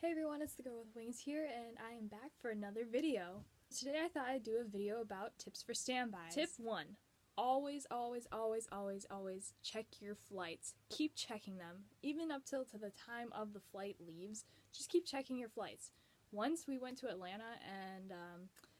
Hey everyone, it's the Girl with Wings here, and I am back for another video. Today I thought I'd do a video about tips for standbys. Tip 1. Always check your flights. Keep checking them. Even up till the time of the flight leaves, just keep checking your flights. Once we went to Atlanta and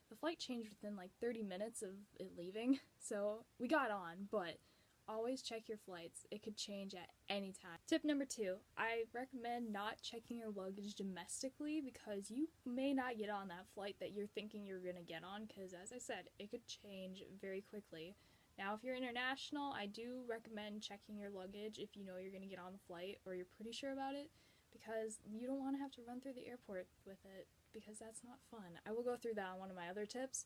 the flight changed within like 30 minutes of it leaving, so we got on, but always check your flights. It could change at any time. Tip number 2. I recommend not checking your luggage domestically because you may not get on that flight that you're thinking you're going to get on because, as I said, it could change very quickly. Now, if you're international, I do recommend checking your luggage if you know you're going to get on the flight or you're pretty sure about it because you don't want to have to run through the airport with it because that's not fun. I will go through that on one of my other tips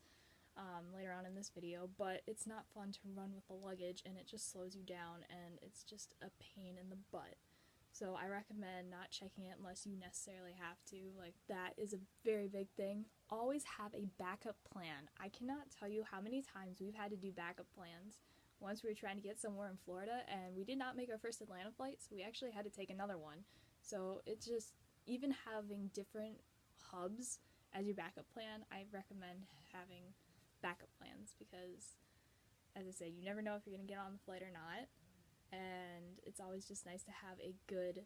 later on in this video, but it's not fun to run with the luggage and it just slows you down and it's just a pain in the butt. So I recommend not checking it unless you necessarily have to. Like, that is a very big thing. Always have a backup plan. I cannot tell you how many times we've had to do backup plans. Once we were trying to get somewhere in Florida and we did not make our first Atlanta flight, so we actually had to take another one. So it's just, even having different hubs as your backup plan, I recommend having backup plans because, as I say, you never know if you're going to get on the flight or not, and it's always just nice to have a good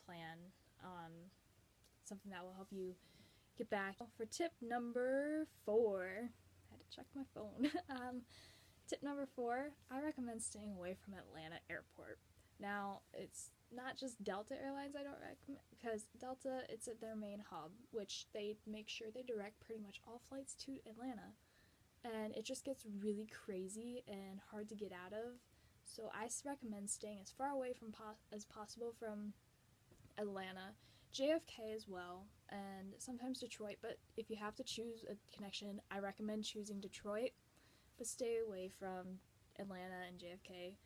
plan on something that will help you get back. For tip number 4, I had to check my phone. Tip number 4, I recommend staying away from Atlanta Airport. Now, it's not just Delta Airlines I don't recommend, because Delta, it's at their main hub, which they make sure they direct pretty much all flights to Atlanta. And it just gets really crazy and hard to get out of. So I recommend staying as far away from as possible from Atlanta, JFK as well, and sometimes Detroit. But if you have to choose a connection, I recommend choosing Detroit, but stay away from Atlanta and JFK.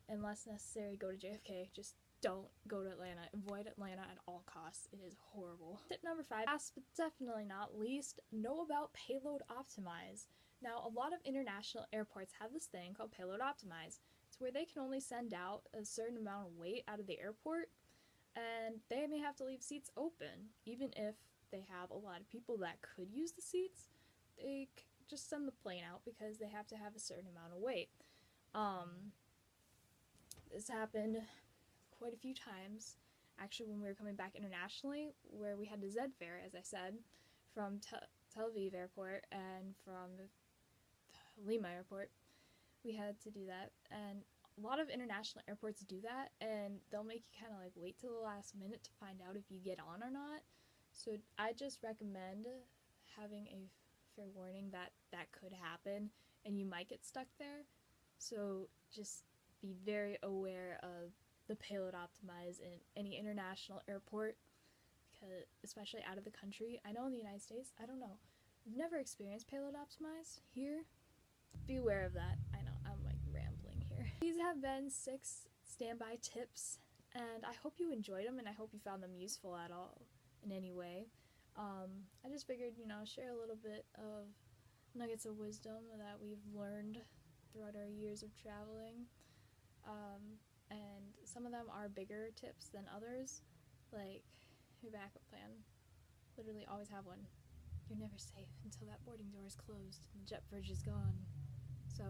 Unless necessary, go to JFK. Just don't go to Atlanta. Avoid Atlanta at all costs. It is horrible. Tip number 5, last but definitely not least, know about Payload Optimize. Now, a lot of international airports have this thing called Payload Optimize. It's where they can only send out a certain amount of weight out of the airport, and they may have to leave seats open. Even if they have a lot of people that could use the seats, they just send the plane out because they have to have a certain amount of weight. This happened quite a few times, actually, when we were coming back internationally, where we had to Z-fare, as I said, from Tel Aviv Airport and from the Lima Airport. We had to do that, and a lot of international airports do that, and they'll make you kind of like wait till the last minute to find out if you get on or not. So I just recommend having a fair warning that that could happen, and you might get stuck there. So just be very aware of the Payload Optimize in any international airport, because especially out of the country. I know in the United States, I don't know. I've never experienced Payload Optimize here. Be aware of that. I know, I'm like rambling here. These have been 6 standby tips, and I hope you enjoyed them, and I hope you found them useful at all in any way. I just figured, share a little bit of nuggets of wisdom that we've learned throughout our years of traveling. And some of them are bigger tips than others, like your backup plan. Literally always have one. You're never safe until that boarding door is closed and the jet bridge is gone. So,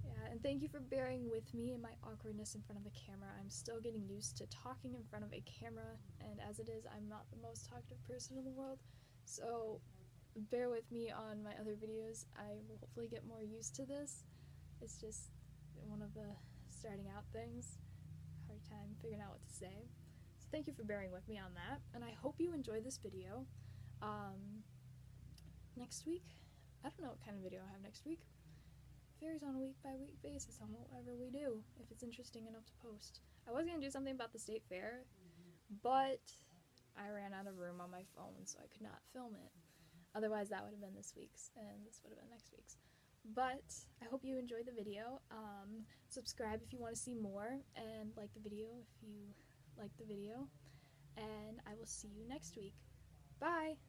yeah, and thank you for bearing with me and my awkwardness in front of the camera. I'm still getting used to talking in front of a camera, and as it is, I'm not the most talkative person in the world, so bear with me on my other videos. I will hopefully get more used to this. It's just one of the starting out things. Hard time figuring out what to say. So thank you for bearing with me on that, and I hope you enjoyed this video. Next week, I don't know what kind of video I'll have next week. It varies on a week-by-week basis on whatever we do, if it's interesting enough to post. I was going to do something about the state fair, but I ran out of room on my phone, so I could not film it. Otherwise, that would have been this week's, and this would have been next week's. But I hope you enjoyed the video. Subscribe if you want to see more, and like the video if you like the video. And I will see you next week. Bye!